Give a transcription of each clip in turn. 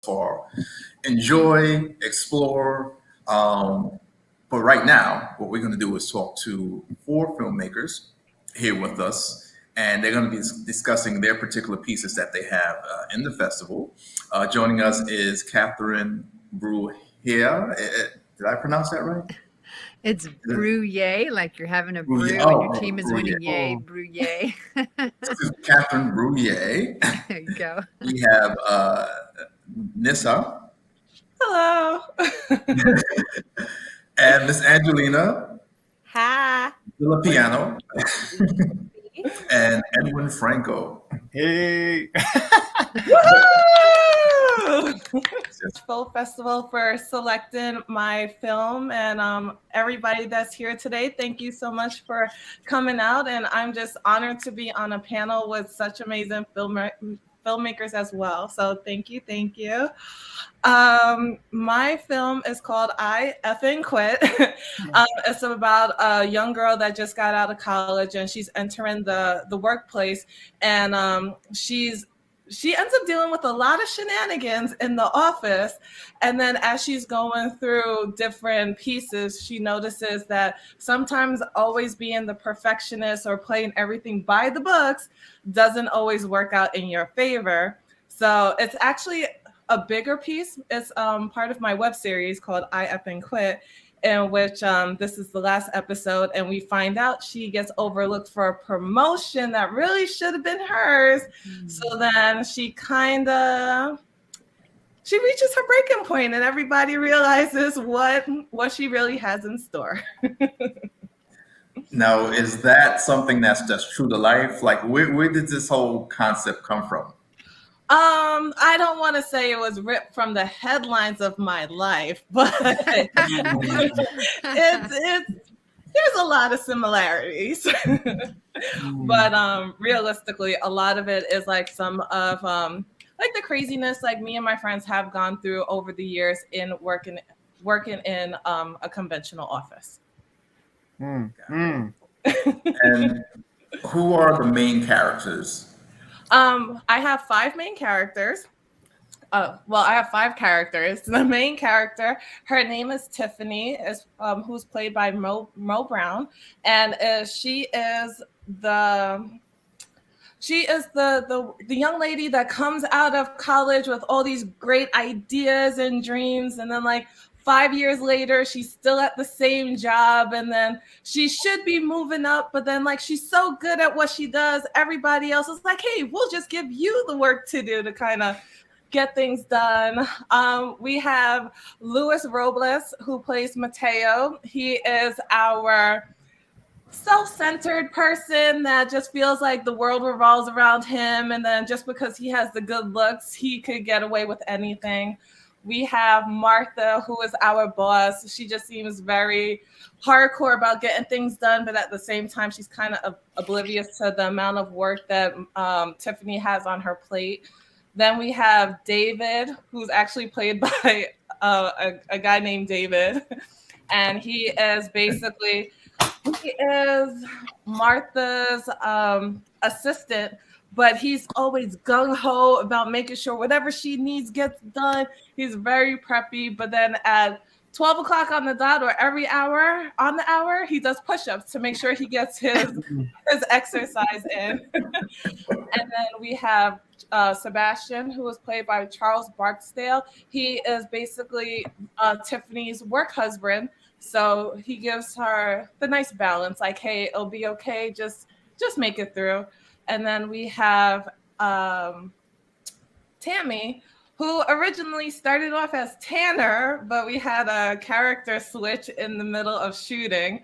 far. Enjoy, explore. But right now, what we're going to do is talk to four filmmakers here with us, and they're going to be discussing their particular pieces that they have in the festival. Joining us is Catherine Bruhier. Did I pronounce that right? It's Bruhier, like you're having a Bruhier. brew and your team is Bruhier. winning. Yay, Bruhier. This is Catherine Bruhier. There you go. We have Nissa. Hello. And Miss Angelina. Hi. Villapiano. And Edwin FrankO. Hey. Full Festival for selecting my film, and everybody that's here today, thank you so much for coming out, and I'm just honored to be on a panel with such amazing filmmakers as well. So thank you. My film is called I Effing Quit. It's about a young girl that just got out of college and she's entering the workplace, and she ends up dealing with a lot of shenanigans in the office. And then as she's going through different pieces, she notices that sometimes always being the perfectionist or playing everything by the books doesn't always work out in your favor. So it's actually a bigger piece. It's part of my web series called I Effing Quit, in which this is the last episode, and we find out she gets overlooked for a promotion that really should have been hers. So then she reaches her breaking point, and everybody realizes what she really has in store. Now, is that something that's true to life? Like, where did this whole concept come from? I don't want to say it was ripped from the headlines of my life, but it's there's a lot of similarities. But realistically, a lot of it is like some of like the craziness like me and my friends have gone through over the years in working in a conventional office. And who are the main characters? I have 5 main characters. I have 5 characters. The main character, her name is Tiffany, who's played by Mo Brown, and she is the young lady that comes out of college with all these great ideas and dreams, and then like 5 years later, she's still at the same job, and then she should be moving up, but then like she's so good at what she does, everybody else is like, hey, we'll just give you the work to do to kind of get things done. We have Luis Robles, who plays Mateo. He is our self-centered person that just feels like the world revolves around him, and then just because he has the good looks, he could get away with anything. We have Martha, who is our boss. She just seems very hardcore about getting things done, but at the same time, she's kind of oblivious to the amount of work that Tiffany has on her plate. Then we have David, who's actually played by a guy named David. And he is Martha's assistant, but he's always gung-ho about making sure whatever she needs gets done. He's very preppy, but then at 12 o'clock on the dot, or every hour on the hour, he does push-ups to make sure he gets his exercise in. And then we have Sebastian, who was played by Charles Barksdale. He is basically Tiffany's work husband, so he gives her the nice balance, like, hey, it'll be okay, just make it through. And then we have Tammy, who originally started off as Tanner, but we had a character switch in the middle of shooting.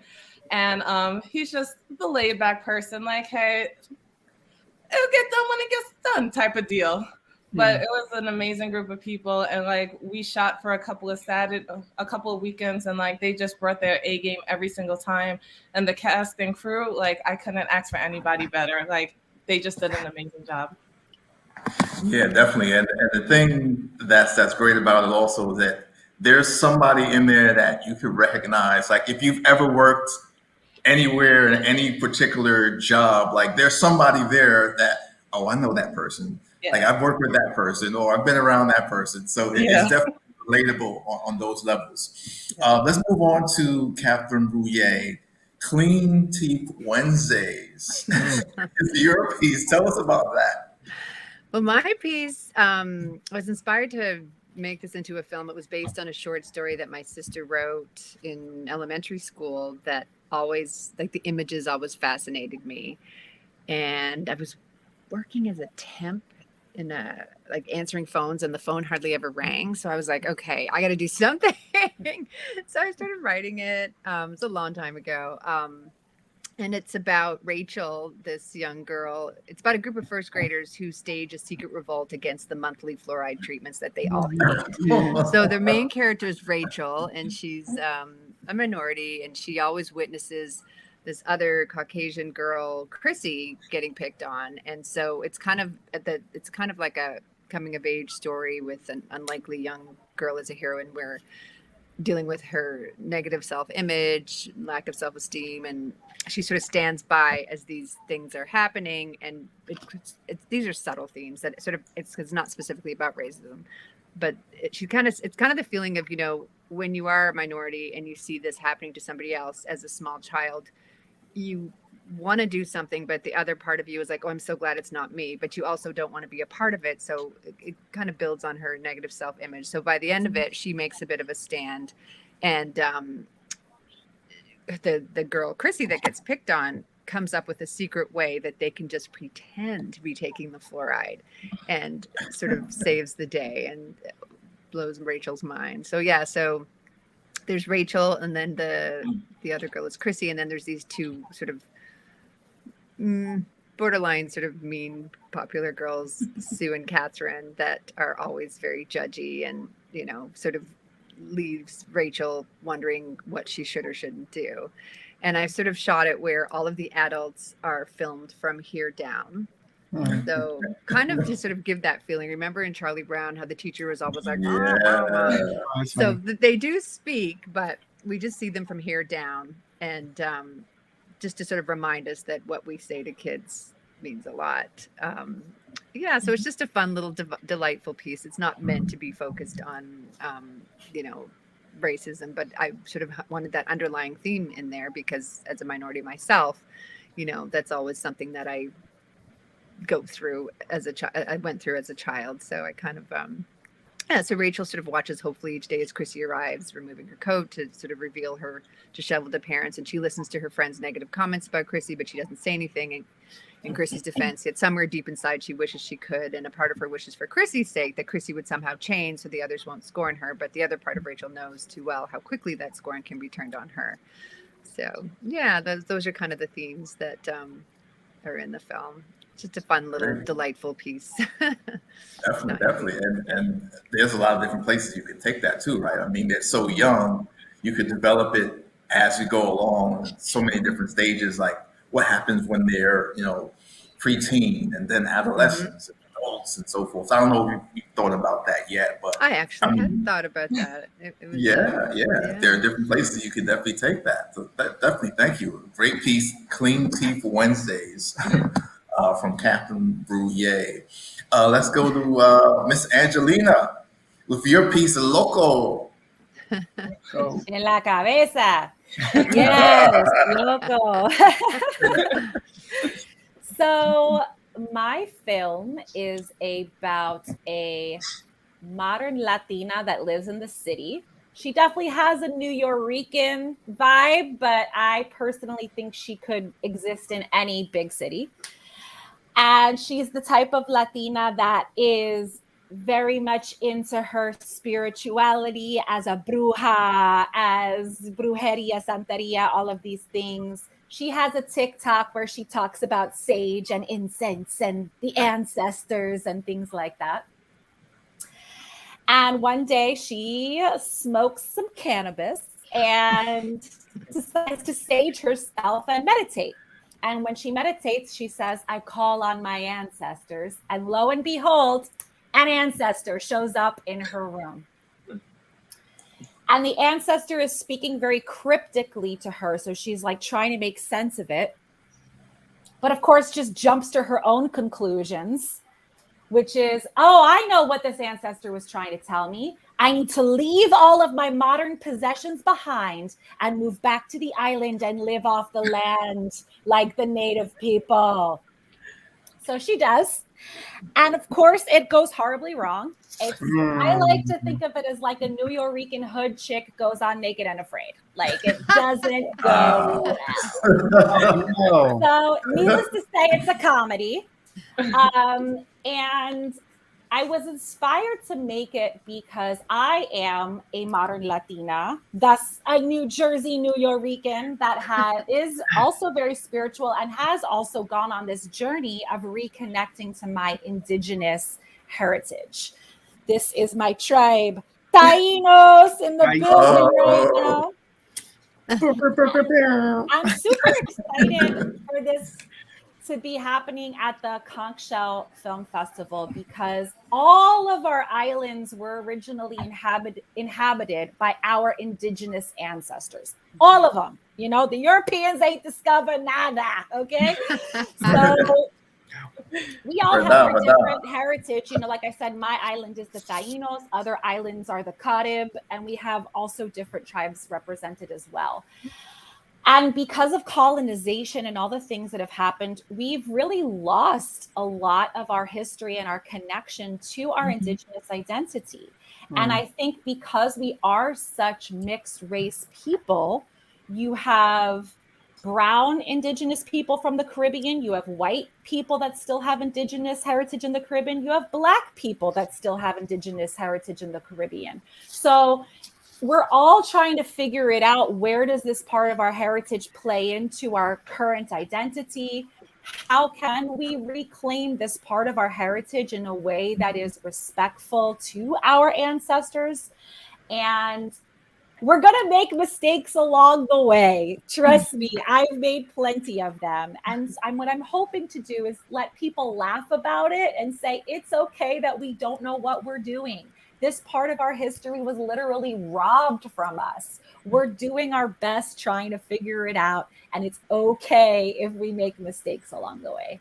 And he's just the laid back person, like, hey, it'll get done when it gets done type of deal. But it was an amazing group of people, and like we shot for a couple of weekends, and like they just brought their A game every single time. And the cast and crew, like I couldn't ask for anybody better. Like they just did an amazing job. Yeah, definitely. And the thing that's great about it also is that there's somebody in there that you could recognize. Like if you've ever worked anywhere in any particular job, like there's somebody there that, oh, I know that person. Yeah. Like I've worked with that person or I've been around that person. So it's definitely relatable on those levels. Let's move on to Catherine Bruhier. Clean Teeth Wednesdays. It's your piece. Tell us about that. Well, my piece was inspired to make this into a film. It was based on a short story that my sister wrote in elementary school that always, like, the images always fascinated me. And I was working as a temp in a, like, answering phones, and the phone hardly ever rang. So I was like, okay, I got to do something. So I started writing it. It's a long time ago. And it's about Rachel, this young girl. It's about a group of first graders who stage a secret revolt against the monthly fluoride treatments that they all hate. So the main character is Rachel, and she's a minority, and she always witnesses this other Caucasian girl, Chrissy, getting picked on. And so it's kind of like a coming of age story with an unlikely young girl as a heroine, where dealing with her negative self-image, lack of self-esteem, and she sort of stands by as these things are happening. And these are subtle themes that sort of, it's not specifically about racism, but it's kind of the feeling of, when you are a minority and you see this happening to somebody else as a small child, you want to do something, but the other part of you is like, oh, I'm so glad it's not me, but you also don't want to be a part of it. So it kind of builds on her negative self-image. So by the end of it, she makes a bit of a stand, and the girl Chrissy that gets picked on comes up with a secret way that they can just pretend to be taking the fluoride, and sort of saves the day and blows Rachel's mind. So yeah, so there's Rachel, and then the other girl is Chrissy, and then there's these two sort of borderline sort of mean popular girls, Sue and Catherine, that are always very judgy, and sort of leaves Rachel wondering what she should or shouldn't do. And I've sort of shot it where all of the adults are filmed from here down. So kind of to sort of give that feeling. Remember in Charlie Brown how the teacher was always like, so they do speak, but we just see them from here down. And just to sort of remind us that what we say to kids means a lot. So it's just a fun little delightful piece. It's not meant to be focused on, racism, but I sort of wanted that underlying theme in there because as a minority myself, that's always something that I go through as a child. I went through as a child. So I kind of, so Rachel sort of watches hopefully each day as Chrissy arrives, removing her coat to sort of reveal her disheveled appearance. And she listens to her friend's negative comments about Chrissy, but she doesn't say anything. And in Chrissy's defense, yet somewhere deep inside, she wishes she could. And a part of her wishes for Chrissy's sake that Chrissy would somehow change so the others won't scorn her. But the other part of Rachel knows too well how quickly that scorn can be turned on her. So yeah, those are kind of the themes that are in the film. Just a fun little delightful piece. Definitely. And there's a lot of different places you can take that too, right? I mean, they're so young, you could develop it as you go along, so many different stages, like what happens when they're, preteen and then adolescents and adults and so forth. I don't know if you've thought about that yet, but I actually hadn't thought about that. It was, there are different places you can definitely take that. So definitely, thank you. Great piece, Clean Teeth Wednesdays. From Catherine Bruhier. Let's go to Miss Angelina with your piece, Loko. En la cabeza. Yes, Loko. So my film is about a modern Latina that lives in the city. She definitely has a New Yorican vibe, but I personally think she could exist in any big city. And she's the type of Latina that is very much into her spirituality as a bruja, as brujeria, santeria, all of these things. She has a TikTok where she talks about sage and incense and the ancestors and things like that. And one day she smokes some cannabis and decides to sage herself and meditate. And when she meditates, she says, I call on my ancestors. And lo and behold, an ancestor shows up in her room. And the ancestor is speaking very cryptically to her. So she's like trying to make sense of it. But of course, just jumps to her own conclusions. which is, oh, I know what this ancestor was trying to tell me. I need to leave all of my modern possessions behind and move back to the island and live off the land like the native people. So she does. And of course, it goes horribly wrong. I like to think of it as like a New Yorican hood chick goes on Naked and Afraid. Like, it doesn't go well. So needless to say, it's a comedy. And I was inspired to make it because I am a modern Latina, thus a New Jersey New Yorican that is also very spiritual and has also gone on this journey of reconnecting to my indigenous heritage. This is my tribe, Tainos in the building right now. I'm super excited for this to be happening at the Conch Shell Film Festival because all of our islands were originally inhabited by our indigenous ancestors. All of them. You know, the Europeans ain't discovered nada, okay? So we all have our different heritage. You know, like I said, my island is the Tainos, other islands are the Carib, and we have also different tribes represented as well. And because of colonization and all the things that have happened, we've really lost a lot of our history and our connection to our indigenous identity. And I think because we are such mixed race people, you have brown indigenous people from the Caribbean, you have white people that still have indigenous heritage in the Caribbean, you have Black people that still have indigenous heritage in the Caribbean. So we're all trying to figure it out. Where does this part of our heritage play into our current identity? How can we reclaim this part of our heritage in a way that is respectful to our ancestors? And we're going to make mistakes along the way. Trust me, I've made plenty of them. And what I'm hoping to do is let people laugh about it and say, it's okay that we don't know what we're doing. This part of our history was literally robbed from us. We're doing our best trying to figure it out. And it's okay if we make mistakes along the way.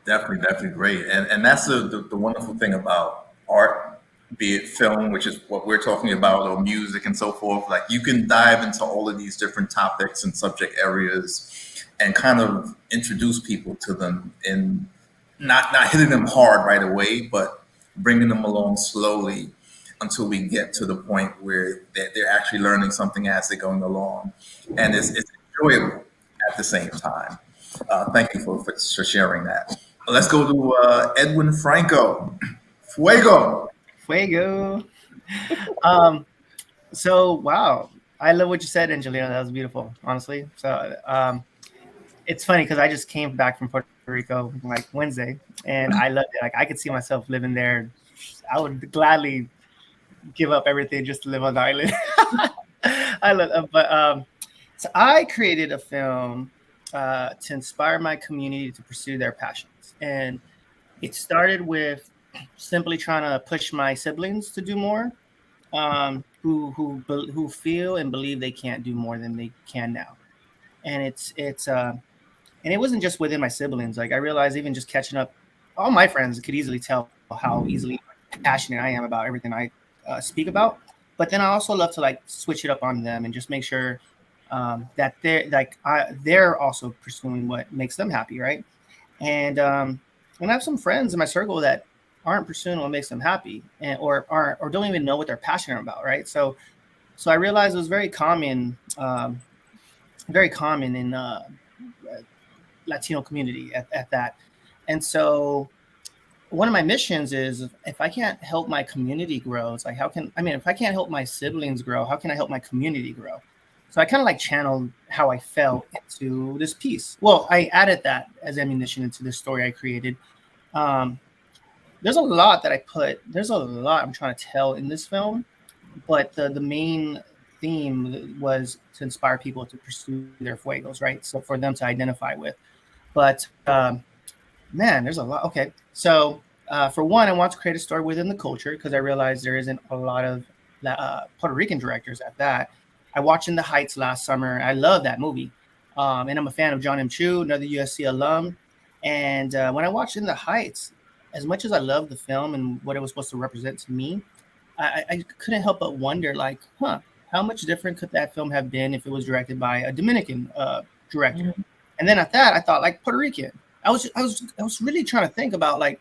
Definitely great. And that's the wonderful thing about art, be it film, which is what we're talking about, or music and so forth. Like, you can dive into all of these different topics and subject areas and kind of introduce people to them, and not hitting them hard right away, but bringing them along slowly until we get to the point where they're actually learning something as they're going along. And it's enjoyable at the same time. Thank you for sharing that. Let's go to Edwin FrankO. Fuego. So, wow. I love what you said, Angelina. That was beautiful, honestly. So it's funny because I just came back from Puerto Rico like Wednesday, and I loved it. Like, I could see myself living there. I would gladly give up everything just to live on the island. I love it. But so I created a film to inspire my community to pursue their passions. And it started with simply trying to push my siblings to do more, who feel and believe they can't do more than they can now. And and it wasn't just within my siblings. Like, I realized even just catching up, all my friends could easily tell how easily passionate I am about everything I speak about. But then I also love to like switch it up on them and just make sure that they're also pursuing what makes them happy, right? And I have some friends in my circle that aren't pursuing what makes them happy, or don't even know what they're passionate about, right? So I realized it was very common in Latino community at that. And so one of my missions is, if I can't help my community grow, it's like, if I can't help my siblings grow, how can I help my community grow? So I kind of like channeled how I felt into this piece. Well, I added that as ammunition into the story I created. There's a lot I'm trying to tell in this film, but the main theme was to inspire people to pursue their fuegos, right? So for them to identify with. But man, there's a lot. Okay. So for one, I want to create a story within the culture because I realized there isn't a lot of Puerto Rican directors at that. I watched In the Heights last summer. I love that movie. And I'm a fan of John M. Chu, another USC alum. And when I watched In the Heights, as much as I love the film and what it was supposed to represent to me, I couldn't help but wonder, like, how much different could that film have been if it was directed by a Dominican director? Mhm. And then at that, I thought like Puerto Rican. I was really trying to think about like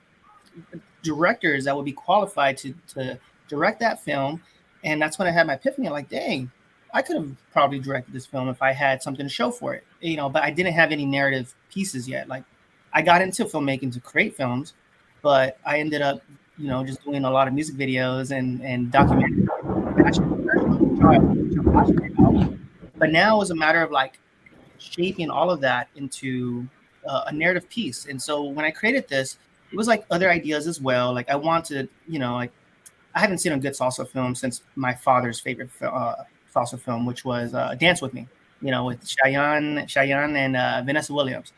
directors that would be qualified to direct that film. And that's when I had my epiphany. I'm like, dang, I could have probably directed this film if I had something to show for it, you know, but I didn't have any narrative pieces yet. Like, I got into filmmaking to create films, but I ended up, you know, just doing a lot of music videos and documentaries. Which I'm passionate about. But now it's a matter of like shaping all of that into a narrative piece. And so when I created this, it was like other ideas as well. Like, I wanted, you know, like, I haven't seen a good salsa film since my father's favorite salsa film, which was Dance With Me, you know, with Cheyenne and Vanessa Williams.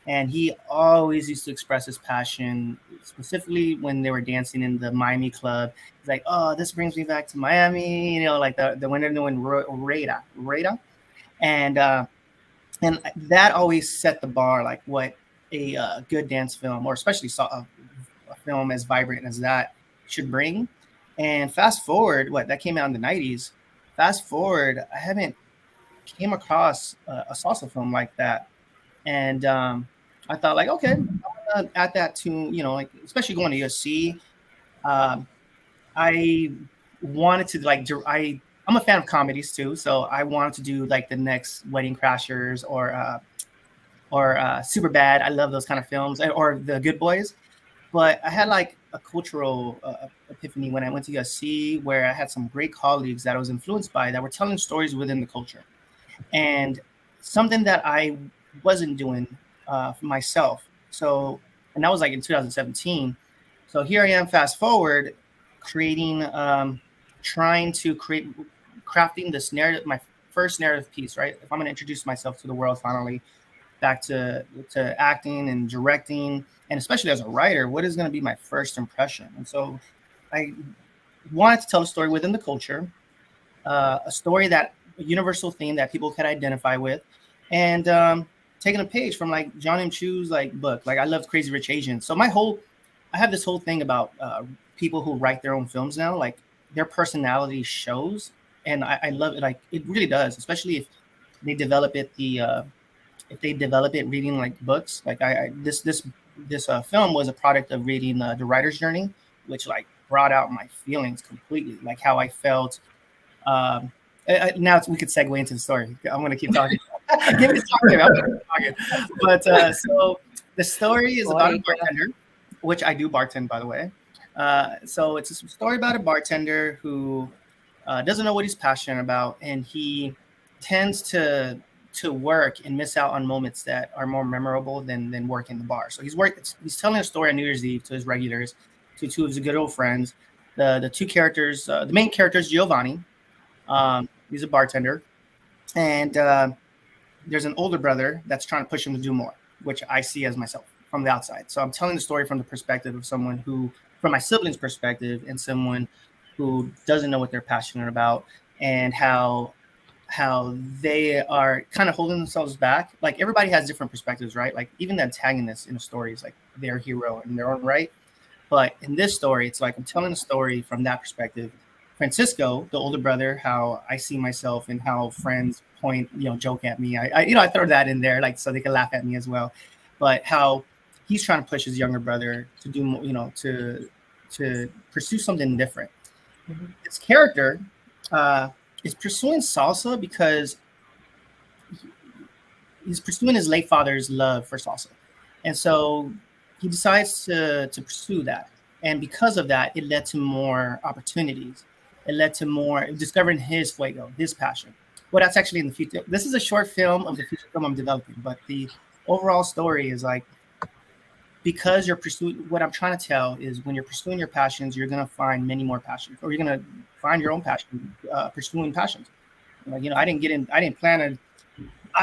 And he always used to express his passion, specifically when they were dancing in the Miami club. He's like, oh, this brings me back to Miami, you know, like the when they're doing Reda. And that always set the bar, like what a good dance film, or especially a film as vibrant as that, should bring. And fast forward, that came out in the 90s. Fast forward, I haven't came across a salsa film like that. And I thought, like, okay, I'm gonna add that to, you know, like, especially going to USC. I wanted to, like, I'm a fan of comedies too, so I wanted to do like the next Wedding Crashers or Superbad. I love those kind of films, or The Good Boys. But I had like a cultural epiphany when I went to USC, where I had some great colleagues that I was influenced by that were telling stories within the culture, and something that I wasn't doing for myself. So, and that was like in 2017. So here I am, fast forward, creating, crafting this narrative, my first narrative piece, right? If I'm going to introduce myself to the world finally, back to acting and directing, and especially as a writer, what is going to be my first impression? And so I wanted to tell a story within the culture, a universal theme that people could identify with, and taking a page from like John M. Chu's like book. Like, I loved Crazy Rich Asians. So I have this whole thing about people who write their own films now, like their personality shows, and I love it. Like, it really does, especially if they develop it reading like books. Like this film was a product of reading The Writer's Journey, which like brought out my feelings completely, like how I felt. Now we could segue into the story. I'm going to keep talking. Give me talking. I'm gonna keep talking. But so the story is about a bartender, which I do bartend, by the way. So it's a story about a bartender who doesn't know what he's passionate about, and he tends to work and miss out on moments that are more memorable than working the bar. So he's telling a story on New Year's Eve to his regulars, to two of his good old friends. The two characters, the main character is Giovanni. He's a bartender, and there's an older brother that's trying to push him to do more, which I see as myself from the outside. So I'm telling the story from the perspective of someone who, from my siblings' perspective, and someone who doesn't know what they're passionate about, and how they are kind of holding themselves back. Like, everybody has different perspectives, right? Like, even the antagonist in a story is like their hero in their own right. But in this story, it's like I'm telling a story from that perspective. Francisco, the older brother, how I see myself and how friends joke at me. I throw that in there, like, so they can laugh at me as well. But how he's trying to push his younger brother to do more, to pursue something different. Mm-hmm. His character is pursuing salsa because he's pursuing his late father's love for salsa. And so he decides to pursue that. And because of that, it led to more opportunities. It led to more discovering his Fuego, his passion. Well, that's actually in the future. This is a short film of the future film I'm developing, but the overall story is like, because you're pursuing, what I'm trying to tell is, when you're pursuing your passions, you're going to find many more passions, or you're going to find your own passion, pursuing passions. Like, I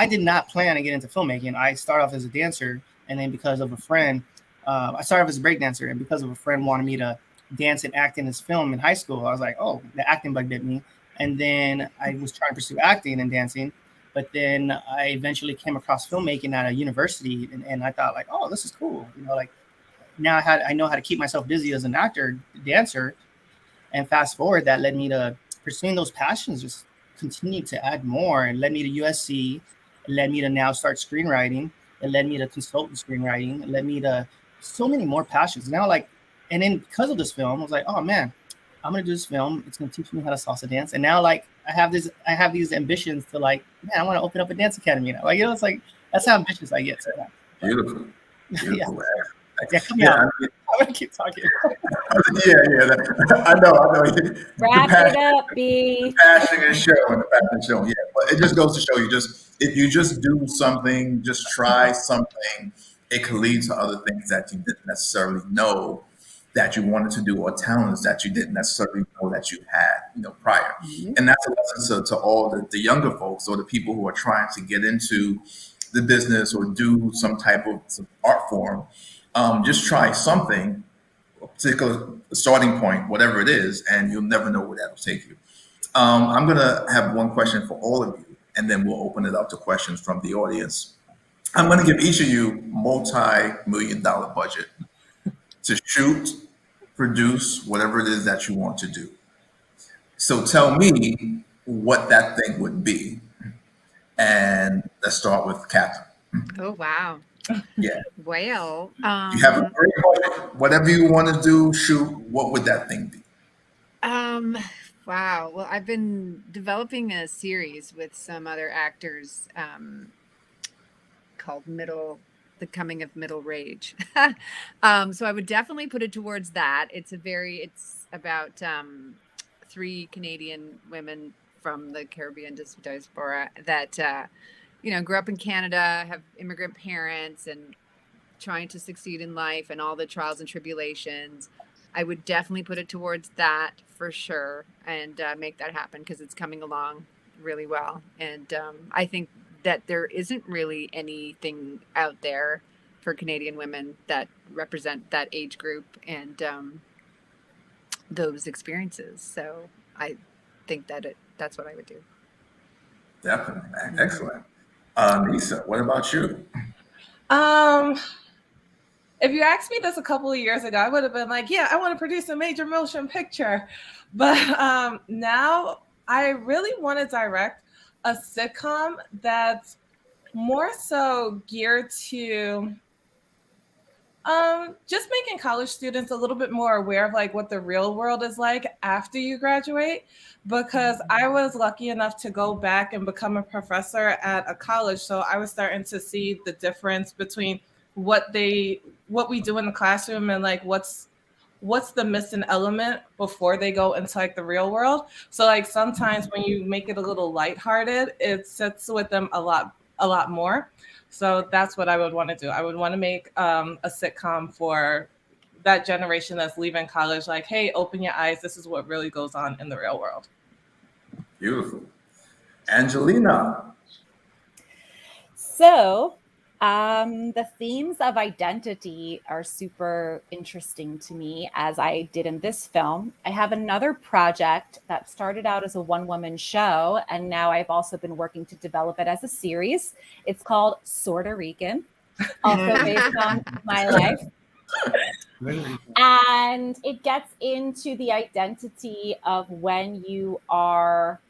did not plan to get into filmmaking. I started off as a dancer, and then because of a friend, I started off as a break dancer, and because of a friend wanted me to dance and act in his film in high school, I was like, oh, the acting bug bit me. And then I was trying to pursue acting and dancing, but then I eventually came across filmmaking at a university, and I thought, like, oh, this is cool. Like, now I know how to keep myself busy as an actor, dancer. And fast forward, that led me to pursuing those passions, just continue to add more, and led me to USC. It led me to now start screenwriting. It led me to consultant screenwriting. It led me to so many more passions. Now, like, and then because of this film, I was like, oh man, I'm gonna do this film. It's gonna teach me how to salsa dance. And now, like, I have these ambitions to, like, man, I want to open up a dance academy now. Like, it's like that's how ambitious I get. So, Beautiful. Beautiful. Yeah. Come Yeah, on. I'm gonna keep talking. I know. Wrap it up, B. Passion and show and the passion show. Yeah, but it just goes to show you, if you just do something, just try something, it can lead to other things that you didn't necessarily know that you wanted to do, or talents that you didn't necessarily know that you had, prior. Mm-hmm. And that's a lesson to all the younger folks, or the people who are trying to get into the business or do some type of art form. Just try something, a particular starting point, whatever it is, and you'll never know where that'll take you. I'm going to have one question for all of you, and then we'll open it up to questions from the audience. I'm going to give each of you multi-million-dollar budget to shoot, produce, whatever it is that you want to do. So tell me what that thing would be. And let's start with Catherine. Oh, wow. Yeah. Well, You have a great budget. Whatever you want to do, shoot, what would that thing be? wow. Well, I've been developing a series with some other actors called The Coming of Middle Rage. So I would definitely put it towards that. It's about 3 Canadian women from the Caribbean diaspora that grew up in Canada, have immigrant parents, and trying to succeed in life and all the trials and tribulations. I would definitely put it towards that for sure, and make that happen, because it's coming along really well. And I think that there isn't really anything out there for Canadian women that represent that age group and those experiences. So I think that's what I would do. Definitely. Excellent. Lisa, what about you? If you asked me this a couple of years ago, I would have been like, yeah, I want to produce a major motion picture. But now I really want to direct a sitcom that's more so geared to just making college students a little bit more aware of like what the real world is like after you graduate. Because I was lucky enough to go back and become a professor at a college. So I was starting to see the difference between what we do in the classroom and like what's the missing element before they go into like the real world. So like sometimes when you make it a little lighthearted, it sits with them a lot more. So that's what I would want to do. I would want to make a sitcom for that generation that's leaving college. Like, hey, open your eyes. This is what really goes on in the real world. Beautiful. Angelina. So the themes of identity are super interesting to me, as I did in this film. I have another project that started out as a one-woman show, and now I've also been working to develop it as a series. It's called Sorta Rican, also based on my life. And it gets into the identity of when you are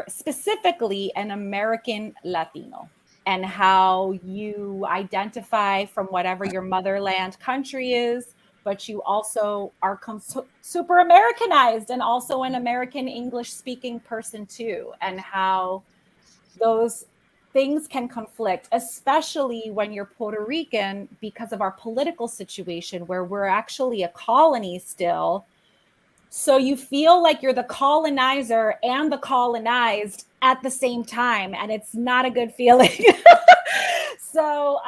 specifically an American Latino, and how you identify from whatever your motherland country is, but you also are super Americanized and also an American English speaking person too, and how those things can conflict, especially when you're Puerto Rican, because of our political situation where we're actually a colony still. So you feel like you're the colonizer and the colonized at the same time, and it's not a good feeling. So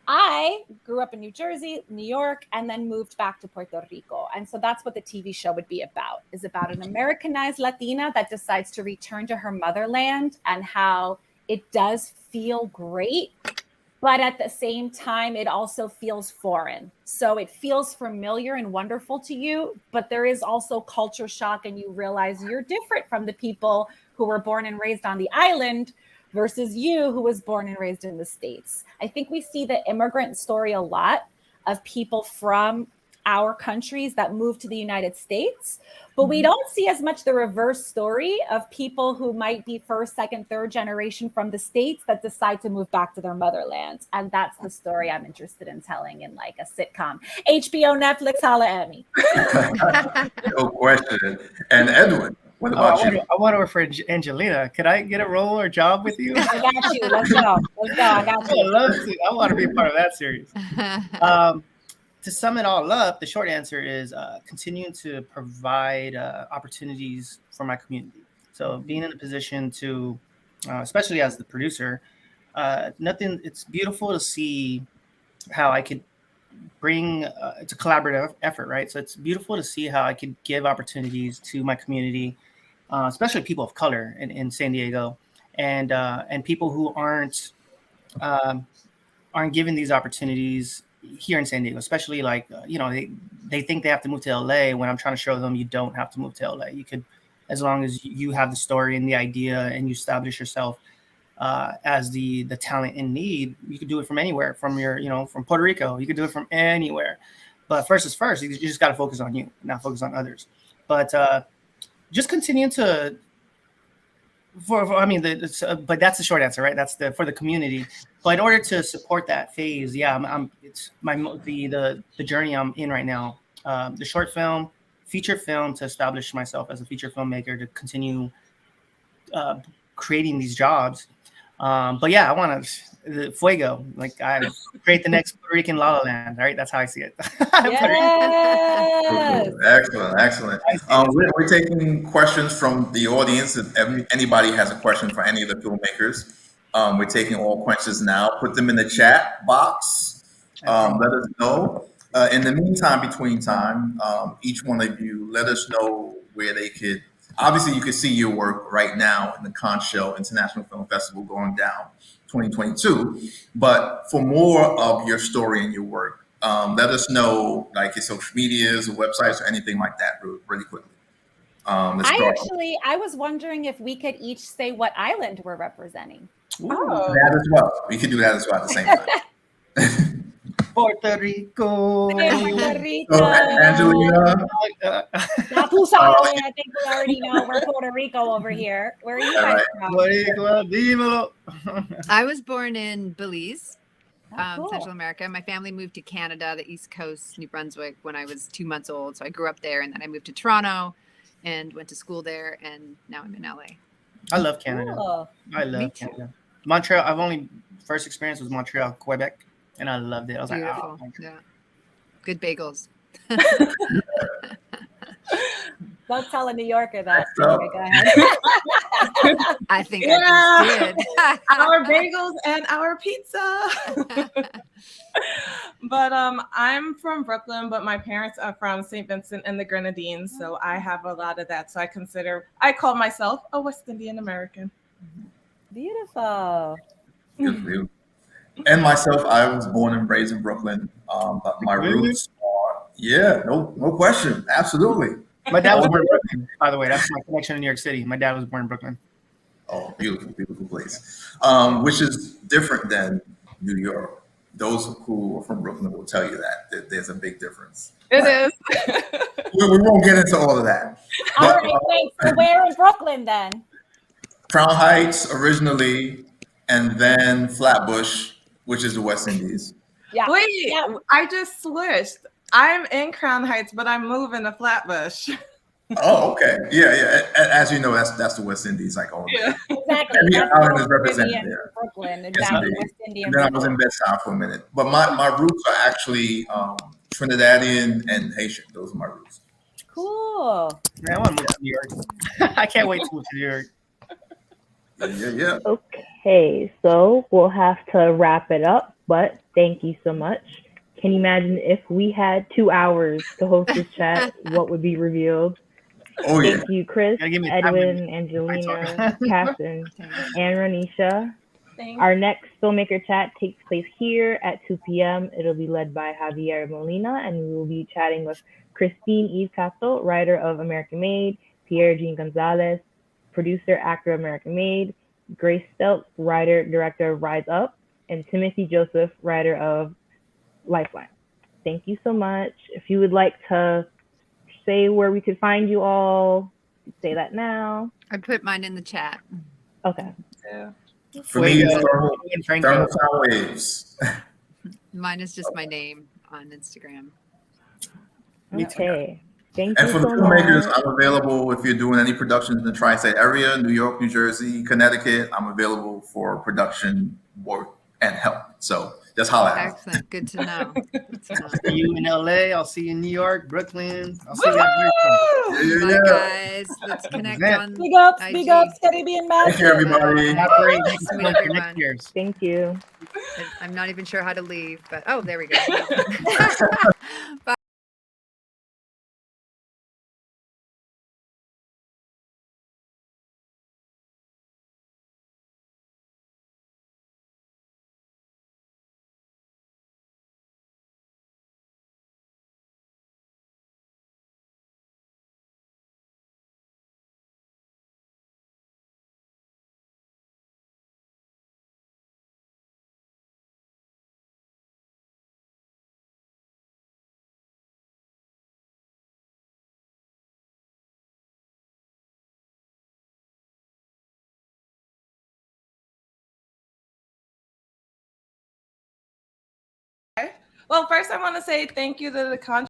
I grew up in New Jersey, New York, and then moved back to Puerto Rico. And so that's what the TV show would be about, is about an Americanized Latina that decides to return to her motherland, and how it does feel great, but at the same time, it also feels foreign. So it feels familiar and wonderful to you, but there is also culture shock, and you realize you're different from the people who were born and raised on the island, versus you, who was born and raised in the States. I think we see the immigrant story a lot of people from our countries that move to the United States, but we don't see as much the reverse story of people who might be first, second, third generation from the States that decide to move back to their motherland. And that's the story I'm interested in telling in like a sitcom. HBO, Netflix, holla at me. No question. And Edwin, what about you? I want to refer to Angelina. Could I get a role or job with you? I got you. Let's go. Let's go. I got you. I love to. I want to be a part of that series. To sum it all up, the short answer is continuing to provide opportunities for my community. So being in a position to, especially as the producer, it's beautiful to see how I could bring, it's a collaborative effort, right? So it's beautiful to see how I could give opportunities to my community, especially people of color in San Diego, and people who aren't given these opportunities here in San Diego, especially like, they think they have to move to LA when I'm trying to show them you don't have to move to LA. You could, as long as you have the story and the idea and you establish yourself as the talent in need, you could do it from anywhere, from from Puerto Rico. You could do it from anywhere. But first is first. You just got to focus on you, not focus on others. But just continue to, but that's the short answer, right? That's for the community. But in order to support that phase, it's the journey I'm in right now. The short film, feature film, to establish myself as a feature filmmaker, to continue creating these jobs. But yeah, I want to Fuego, like I create the next Puerto Rican La La Land, right? That's how I see it. Yes. Excellent. We're taking questions from the audience. If anybody has a question for any of the filmmakers, we're taking all questions now. Put them in the chat box. Let us know. In the meantime, between time, each one of you, let us know where they could. Obviously, you can see your work right now in the Cannes Show International Film Festival going down 2022. But for more of your story and your work, let us know, like your social medias or websites or anything like that, really quickly. I was wondering if we could each say what island we're representing. That as well. We could do that as well at the same time. Puerto Rico. Puerto Rico. So, Angelina. I think we already know we're Puerto Rico over here. Where are you guys from? I was born in Belize, Cool. Central America. My family moved to Canada, the East Coast, New Brunswick, when I was 2 months old. So I grew up there, and then I moved to Toronto and went to school there, and now I'm in LA. I love Canada. Cool. I love Canada. Montreal. First experience was Montreal, Quebec, and I loved it. I was Beautiful. like, oh. Yeah. Good bagels. Don't tell a New Yorker that. So- Okay, go ahead. I think I just did. Our bagels and our pizza. But I'm from Brooklyn, but my parents are from St. Vincent and the Grenadines, so I have a lot of that. So I call myself a West Indian American. Beautiful. Good for you. And myself, I was born and raised in Brooklyn. But my roots are, no question. Absolutely. My dad was born in Brooklyn, by the way. That's my connection to New York City. My dad was born in Brooklyn. Oh, beautiful, beautiful place. Which is different than New York. Those who are from Brooklyn will tell you that there's a big difference. It is. We won't get into all of that. All But, right, wait. So where in Brooklyn then? Crown Heights originally, and then Flatbush, which is the West Indies. Yeah. Wait, Yeah. I just switched. I'm in Crown Heights, but I'm moving to Flatbush. Oh, okay. Yeah. As you know, that's the West Indies, like all. Yeah. Exactly. Every That's island is West represented Indian there. Brooklyn. Yes, Exactly. indeed. West Indian And then I was Brooklyn. in Bed-Stuy for a minute. But my roots are actually Trinidadian and Haitian. Those are my roots. Cool. Man, I want to move to New York. I can't wait to move to New York. Yeah. Okay, so we'll have to wrap it up, but thank you so much. Can you imagine if we had 2 hours to host this chat, what would be revealed? Oh, yeah. Thank you, Chris, Gotta give me 5 Edwin, minutes. Angelina, Catherine, and Ronissha. Thanks. Our next filmmaker chat takes place here at 2 p.m. It'll be led by Javier Molina, and we will be chatting with Christine Eve Castro, writer of American Made, Pierre Jean Gonzalez, producer, actor of American Made, Grace Stelp, writer, director of Rise Up, and Timothy Joseph, writer of Lifeline. Thank you so much. If you would like to say where we could find you all, say that now. I put mine in the chat. Okay. Yeah. For me, it's Fuego and thermal FrankO. sound waves. Mine is just my name on Instagram. Me too. Okay. Thank And you for the so filmmakers, much. I'm available if you're doing any productions in the tri-state area, New York, New Jersey, Connecticut. I'm available for production work and help. So just holla at me. Excellent. Good to know. Good to know. See you in LA. I'll see you in New York, Brooklyn. I'll see you at Woo! Bye, Yeah. guys. Let's connect Present. on Big ups, IG. big ups, Caribbean Thank you, Massive. everybody. Collaborate Nice next to meet month for everyone. next year's. Thank you. I'm not even sure how to leave, but oh, there we go. Bye. Well, first I want to say thank you to the